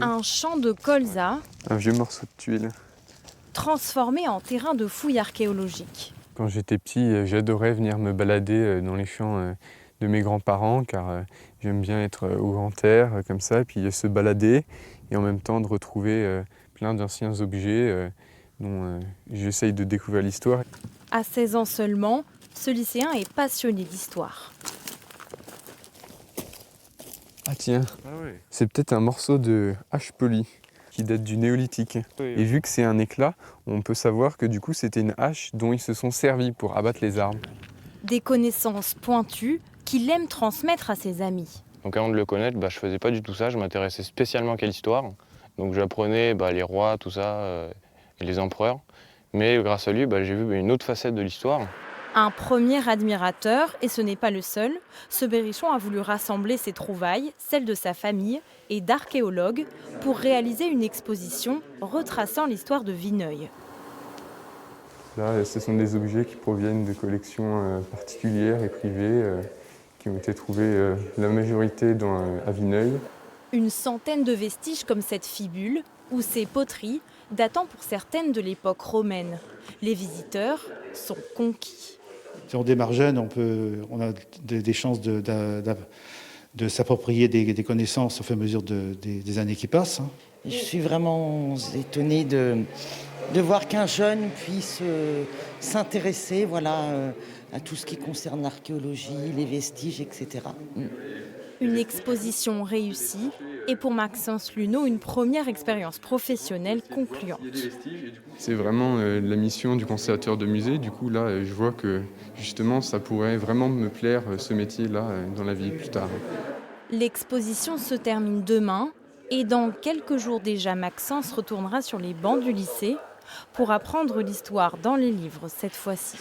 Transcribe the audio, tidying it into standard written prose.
Un champ de colza Un vieux morceau de tuile. transformé en terrain de fouilles archéologiques. Quand j'étais petit, j'adorais venir me balader dans les champs de mes grands-parents car j'aime bien être au grand air comme ça, et puis se balader et en même temps de retrouver plein d'anciens objets dont j'essaye de découvrir l'histoire. À 16 ans seulement, ce lycéen est passionné d'histoire. Ah tiens, c'est peut-être un morceau de hache polie qui date du néolithique. Et vu que c'est un éclat, on peut savoir que du coup c'était une hache dont ils se sont servis pour abattre les arbres. Des connaissances pointues qu'il aime transmettre à ses amis. Donc avant de le connaître, je faisais pas du tout ça, je m'intéressais spécialement qu'à l'histoire. Donc j'apprenais les rois, tout ça, et les empereurs. Mais grâce à lui, j'ai vu une autre facette de l'histoire. Un premier admirateur, et ce n'est pas le seul, ce berrichon a voulu rassembler ses trouvailles, celles de sa famille et d'archéologues, pour réaliser une exposition retraçant l'histoire de Vineuil. Là, ce sont des objets qui proviennent de collections particulières et privées qui ont été trouvés la majorité à Vineuil. Une centaine de vestiges comme cette fibule ou ces poteries datant pour certaines de l'époque romaine. Les visiteurs sont conquis. Si on démarre jeune, on a des chances de s'approprier des connaissances au fur et à mesure des années qui passent. Je suis vraiment étonnée de voir qu'un jeune puisse s'intéresser à tout ce qui concerne l'archéologie, les vestiges, etc. Une exposition réussie et pour Maxence Luneau, une première expérience professionnelle concluante. C'est vraiment la mission du conservateur de musée. Du coup, là, je vois que justement, ça pourrait vraiment me plaire, ce métier-là, dans la vie plus tard. L'exposition se termine demain et dans quelques jours déjà, Maxence retournera sur les bancs du lycée pour apprendre l'histoire dans les livres cette fois-ci.